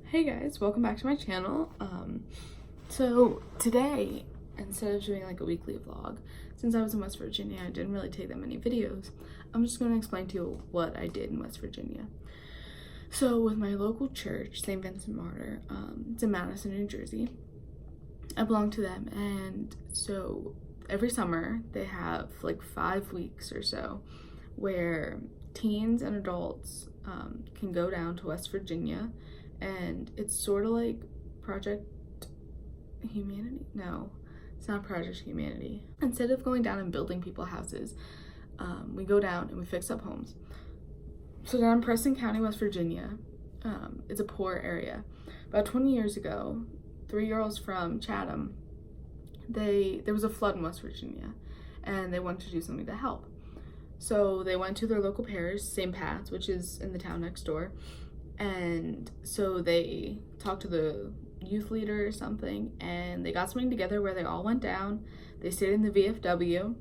Hey guys, welcome back to my channel. So today, instead of doing like a weekly vlog, since I was in West Virginia, I didn't really take that many videos. I'm just going to explain to you what I did in West Virginia. So with my local church, St. Vincent Martyr, it's in Madison, New Jersey. I belong to them, and so every summer they have like 5 weeks or so where teens and adults can go down to West Virginia, and it's sort of like Project Humanity. No, it's not Project Humanity. Instead of going down and building people houses, we go down and we fix up homes. So down in Preston County, West Virginia, it's a poor area. About 20 years ago, 3 girls from Chatham, there was a flood in West Virginia, and they wanted to do something to help. So they went to their local parish, St. Pat's, which is in the town next door, and so they talked to the youth leader or something, and they got something together where they all went down. They stayed in the VFW,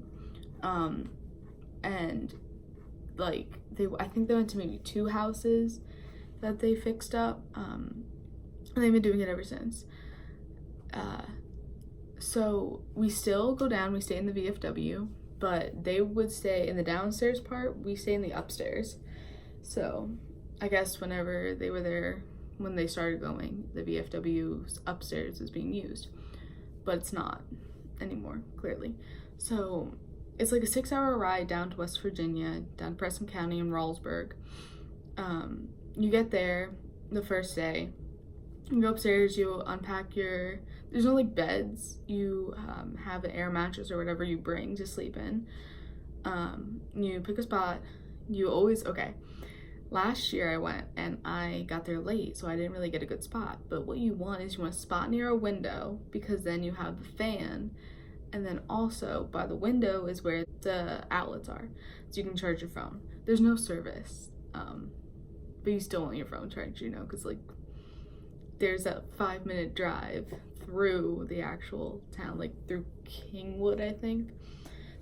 and like I think they went to maybe 2 houses that they fixed up, and they've been doing it ever since. So we still go down, we stay in the VFW, but they would stay in the downstairs part, we stay in the upstairs. So I guess whenever they were there, when they started going, the VFW's upstairs is being used, but it's not anymore, clearly. So it's like a 6-hour ride down to West Virginia, down to Preston County and Ralsburg. You get there the first day, you go upstairs, you unpack there's no like beds, you have an air mattress or whatever you bring to sleep in. You pick a spot, last year I went and I got there late, so I didn't really get a good spot. But what you want is you want a spot near a window, because then you have the fan, and then also by the window is where the outlets are, so you can charge your phone. There's no service, but you still want your phone charged, because like there's a 5-minute drive through the actual town, like through Kingwood, I think,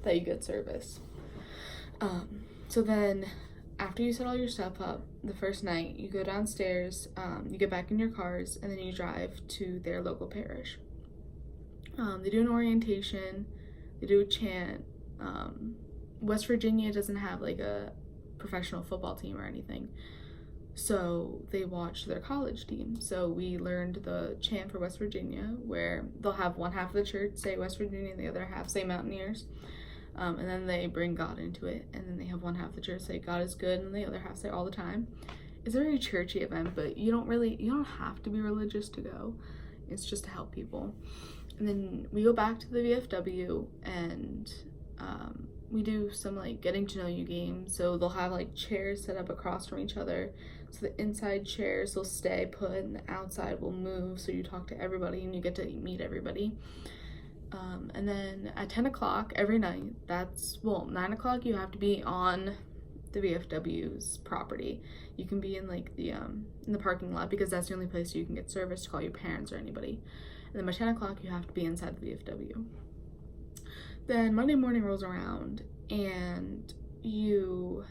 that you get service. So then after you set all your stuff up the first night, you go downstairs, you get back in your cars, and then you drive to their local parish. They do an orientation, they do a chant. West Virginia doesn't have like a professional football team or anything, so they watch their college team. So we learned the chant for West Virginia, where they'll have one half of the church say West Virginia and the other half say Mountaineers. And then they bring God into it, and then they have one half of the church say God is good, and the other half say all the time. It's a very churchy event, but you don't have to be religious to go. It's just to help people. And then we go back to the VFW, and we do some like getting to know you games. So they'll have like chairs set up across from each other, so the inside chairs will stay put and the outside will move, so you talk to everybody and you get to meet everybody. And then at 10 o'clock every night, 9 o'clock you have to be on the VFW's property. You can be in like in the parking lot, because that's the only place you can get service to call your parents or anybody. And then by 10 o'clock you have to be inside the VFW. Then Monday morning rolls around and you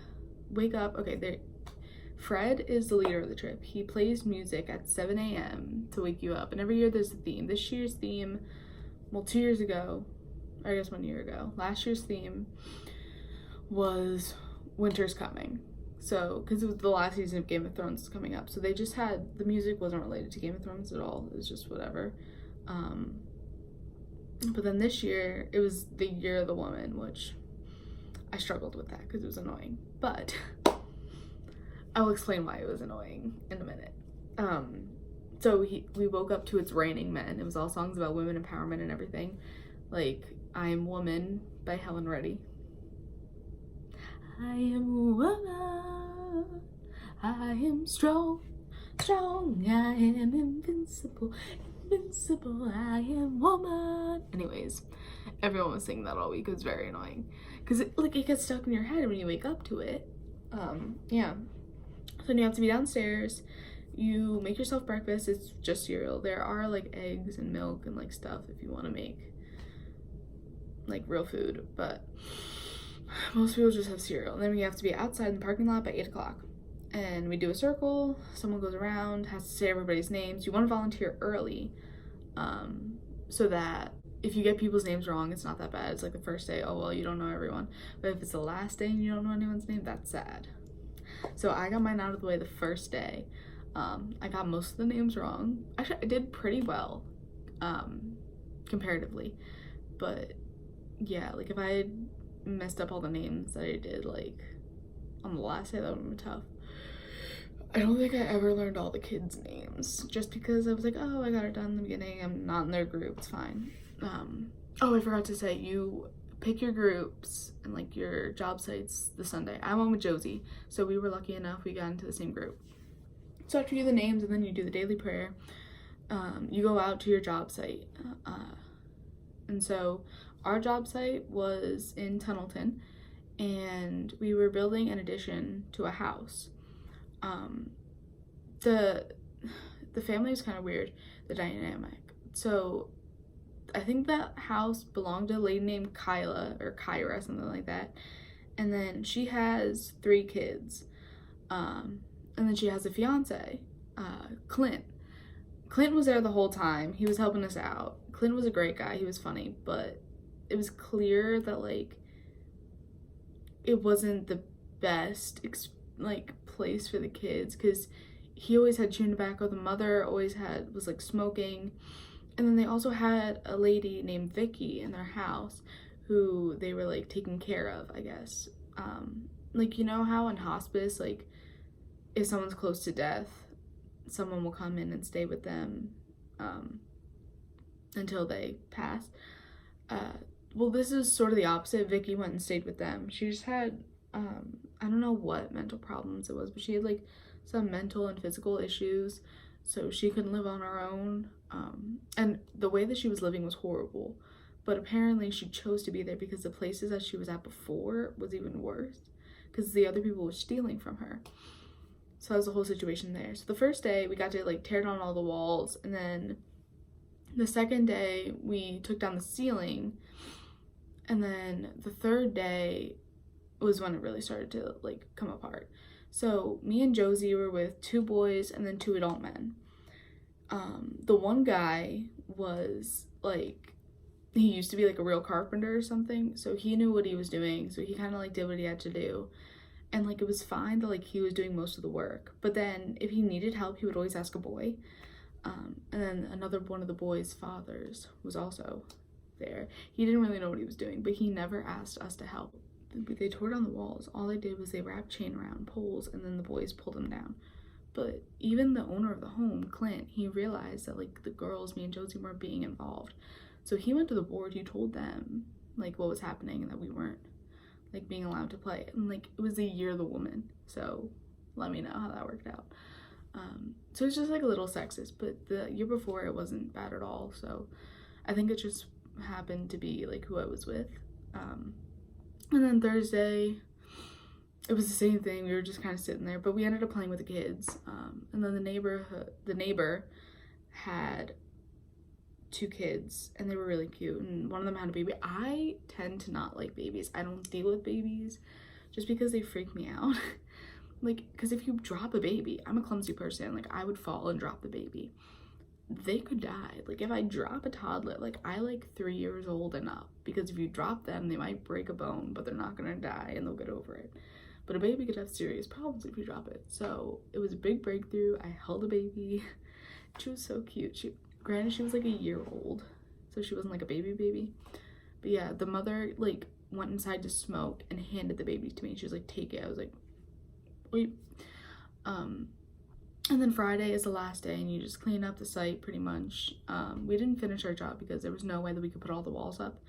wake up. Fred is the leader of the trip. He plays music at 7 a.m. to wake you up, and every year there's a theme. This year's theme, 2 years ago, or I guess 1 year ago, last year's theme was Winter's Coming. So, because it was the last season of Game of Thrones coming up, so they just had, the music wasn't related to Game of Thrones at all. It was just whatever. But then this year, it was the Year of the Woman, which I struggled with that because it was annoying. But I'll explain why it was annoying in a minute. So we woke up to It's Raining Men. It was all songs about women empowerment and everything. Like, I Am Woman by Helen Reddy. I am woman, I am strong, strong, I am invincible, invincible, I am woman. Anyways, everyone was singing that all week. It was very annoying, because it gets stuck in your head when you wake up to it. Yeah. So then you have to be downstairs. You make yourself breakfast. It's just cereal. There are like eggs and milk and like stuff if you want to make like real food, but most people just have cereal. And then we have to be outside in the parking lot by 8 o'clock. and we do a circle. Someone goes around, has to say everybody's names. You want to volunteer early, so that if you get people's names wrong, it's not that bad. It's like the first day, oh well, you don't know everyone. But if it's the last day and you don't know anyone's name, that's sad. So I got mine out of the way the first day. I got most of the names wrong. Actually, I did pretty well, comparatively. But yeah, like if I had messed up all the names that I did like on the last day, that would have been tough. I don't think I ever learned all the kids' names just because I was like, oh, I got it done in the beginning. I'm not in their group. It's fine. Oh, I forgot to say, you pick your groups and like your job sites the Sunday. I went with Josie, so we were lucky enough we got into the same group. So after you do the names and then you do the daily prayer, you go out to your job site. And so our job site was in Tunnelton, and we were building an addition to a house. The family was kind of weird, the dynamic. So I think that house belonged to a lady named Kyla or Kyra, something like that. And then she has 3 kids. And then she has a fiance, Clint. Clint was there the whole time. He was helping us out. Clint was a great guy. He was funny, but it was clear that like it wasn't the best place for the kids, because he always had chewing tobacco. The mother always was like smoking. And then they also had a lady named Vicky in their house who they were like taking care of, I guess. Like, you know how in hospice, like if someone's close to death, someone will come in and stay with them until they pass. Well, this is sort of the opposite. Vicky went and stayed with them. She just had I don't know what mental problems it was, but she had like some mental and physical issues, so she couldn't live on her own. And the way that she was living was horrible, but apparently she chose to be there because the places that she was at before was even worse, because the other people were stealing from her. So that was the whole situation there. So the first day we got to like tear down all the walls, and then the second day we took down the ceiling, and then the third day was when it really started to like come apart. So me and Josie were with 2 boys and then 2 adult men. The one guy was like, he used to be like a real carpenter or something, so he knew what he was doing, so he kind of like did what he had to do, and like it was fine that like he was doing most of the work. But then if he needed help, he would always ask a boy. And then another one of the boys' fathers was also there. He didn't really know what he was doing, but he never asked us to help. They tore down the walls. All they did was they wrapped chain around poles, and then the boys pulled them down. But even the owner of the home, Clint, he realized that like the girls, me and Josie, weren't being involved. So he went to the board, he told them like what was happening and that we weren't like being allowed to play. And like it was the year of the woman, so let me know how that worked out. So it's just like a little sexist, but the year before it wasn't bad at all. So I think it just happened to be like who I was with. And then Thursday, it was the same thing. We were just kind of sitting there, but we ended up playing with the kids. And then the neighbor had 2 kids, and they were really cute, and one of them had a baby. I tend to not like babies. I don't deal with babies just because they freak me out. Like, because if you drop a baby, I'm a clumsy person. Like, I would fall and drop the baby. They could die. Like, if I drop a toddler, like, I like 3 years old and up, because if you drop them, they might break a bone, but they're not gonna die and they'll get over it. But a baby could have serious problems if you drop it. So it was a big breakthrough. I held a baby. She was so cute. Granted, she was like a year old, so she wasn't like a baby. But yeah, the mother like went inside to smoke and handed the baby to me. She was like, take it. I was like, wait. And then Friday is the last day, and you just clean up the site pretty much. We didn't finish our job because there was no way that we could put all the walls up,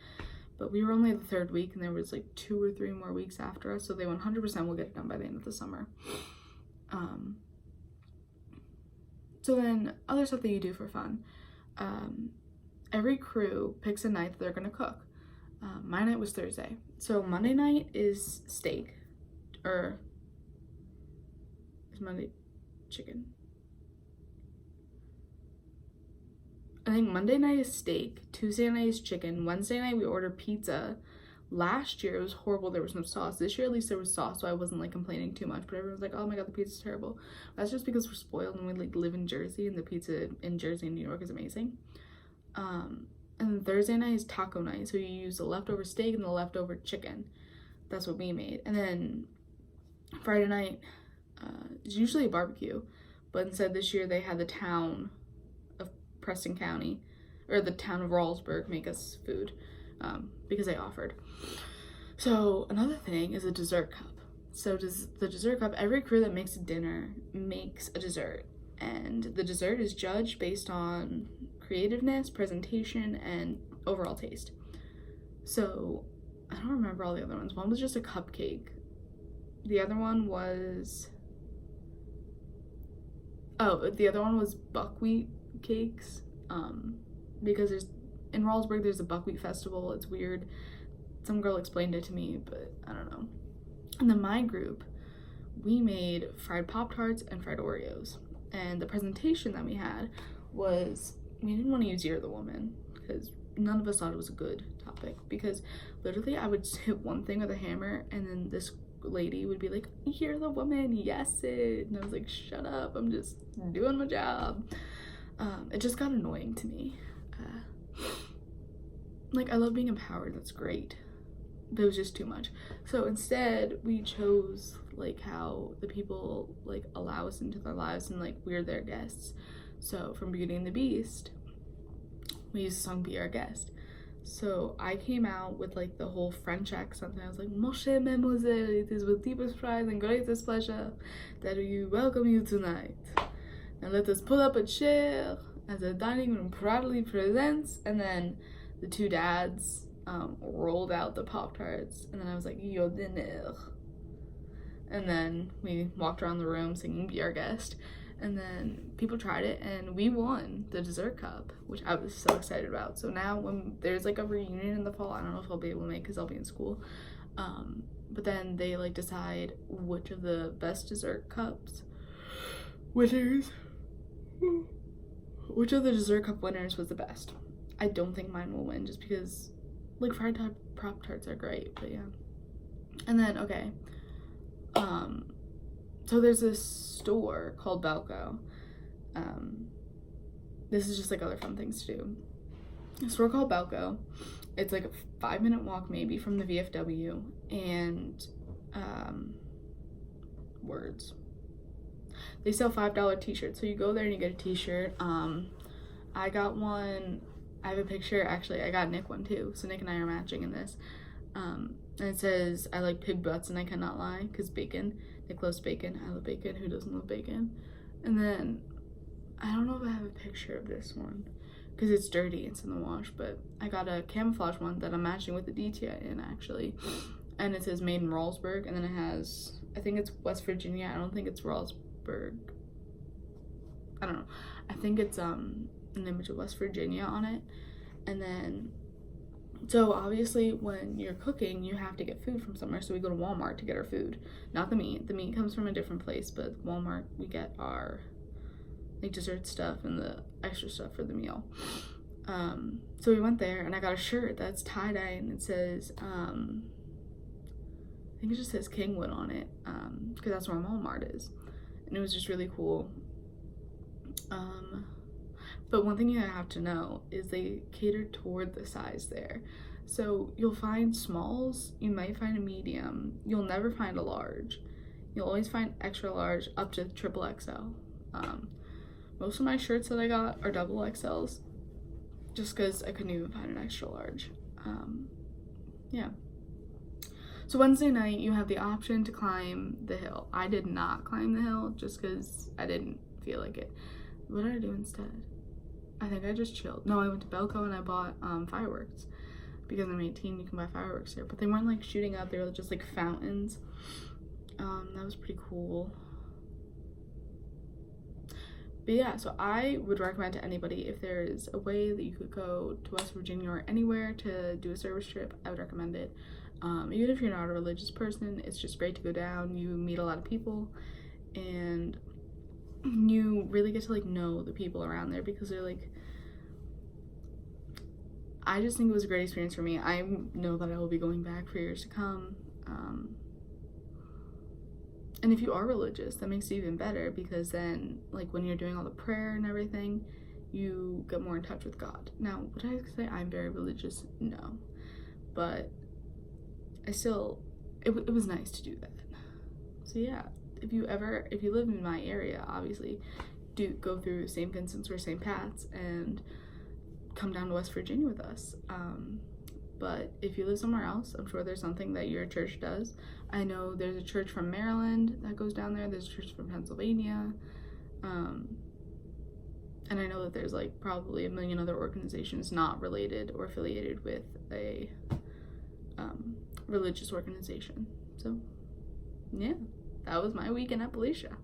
but we were only the 3rd week, and there was like 2 or 3 more weeks after us, so they 100% will get it done by the end of the summer. So then other stuff that you do for fun. Every crew picks a night that they're gonna cook. My night was Thursday. So Monday night is steak, or is Monday chicken? I think Monday night is steak, Tuesday night is chicken, Wednesday night we order pizza, last year it was horrible, there was no sauce. This year at least there was sauce, so I wasn't like complaining too much, but everyone was like, oh my god, the pizza's terrible. That's just because we're spoiled and we like live in Jersey, and the pizza in Jersey and New York is amazing. And Thursday night is taco night, so you use the leftover steak and the leftover chicken. That's what we made. And then Friday night is usually a barbecue, but instead this year they had the town of Preston County, or the town of Ralsburg, make us food, because they offered. So another thing is a dessert cup. So the dessert cup, every crew that makes a dinner makes a dessert, and the dessert is judged based on creativeness, presentation, and overall taste. So I don't remember all the other ones. One was just a cupcake. The other one was buckwheat cakes, because in Ralsburg there's a buckwheat festival. It's weird. Some girl explained it to me, but I don't know. And then my group, we made fried Pop-Tarts and fried Oreos. And the presentation that we had was, we didn't want to use You're the Woman, because none of us thought it was a good topic, because literally I would hit one thing with a hammer and then this lady would be like, "You're the woman, yes it," and I was like, shut up, I'm just doing my job. It just got annoying to me. Like, I love being empowered, that's great, but it was just too much. So instead we chose like how the people like allow us into their lives and like we're their guests. So from Beauty and the Beast, we used the song Be Our Guest. So I came out with like the whole French accent, and I was like, "Mon cher mademoiselle, it is with deepest pride and greatest pleasure that we welcome you tonight. Now let us pull up a chair as the dining room proudly presents." And then the two dads rolled out the Pop-Tarts, and then I was like, "Your dinner." And then we walked around the room singing Be Our Guest, and then people tried it and we won the dessert cup, which I was so excited about. So now when there's like a reunion in the fall, I don't know if I'll be able to make because I'll be in school, but then they like decide which of the best dessert cups winners, which of the dessert cup winners was the best. I don't think mine will win just because like fried Pop-Tarts are great, but yeah. And then okay, so there's this store called Belco. This is just like other fun things to do. A store called Belco. It's like a 5-minute walk maybe from the VFW, and words. They sell $5 t-shirts. So you go there and you get a t-shirt. I got one. I have a picture. Actually, I got Nick one too. So Nick and I are matching in this. And it says, "I like pig butts and I cannot lie," because bacon. Nick loves bacon. I love bacon. Who doesn't love bacon? And then, I don't know if I have a picture of this one, because it's dirty. It's in the wash. But I got a camouflage one that I'm matching with the DTI in, actually. And it says "Made in Ralsburg." And then it has, I think it's West Virginia. I don't think it's Ralsburg. I don't know. I think it's an image of West Virginia on it. And then, so obviously when you're cooking, you have to get food from somewhere. So we go to Walmart to get our food, not the meat. The meat comes from a different place, but Walmart, we get our like dessert stuff and the extra stuff for the meal. So we went there and I got a shirt that's tie-dye, and it says, I think it just says Kingwood on it, because that's where Walmart is. And it was just really cool. But one thing you have to know is they cater toward the size there. So you'll find smalls, you might find a medium, you'll never find a large. You'll always find extra large up to triple XL. Most of my shirts that I got are double XLs, just because I couldn't even find an extra large. Yeah. So Wednesday night, you have the option to climb the hill. I did not climb the hill just because I didn't feel like it. What did I do instead? I think I just chilled. No, I went to Belco and I bought fireworks, because I'm 18, you can buy fireworks there, but they weren't like shooting up, they were just like fountains. That was pretty cool. But yeah, so I would recommend to anybody, if there is a way that you could go to West Virginia or anywhere to do a service trip, I would recommend it. Even if you're not a religious person, it's just great to go down. You meet a lot of people and you really get to like know the people around there, because they're like, I just think it was a great experience for me. I know that I will be going back for years to come. And if you are religious, that makes it even better, because then, like, when you're doing all the prayer and everything, you get more in touch with God. Now, would I say I'm very religious? No. But I still, it was nice to do that. So yeah, if you live in my area, obviously, do go through St. Vincent's or St. Pat's and come down to West Virginia with us. But if you live somewhere else, I'm sure there's something that your church does. I know there's a church from Maryland that goes down there. There's a church from Pennsylvania. And I know that there's like probably a million other organizations not related or affiliated with a religious organization. So yeah, that was my week in Appalachia.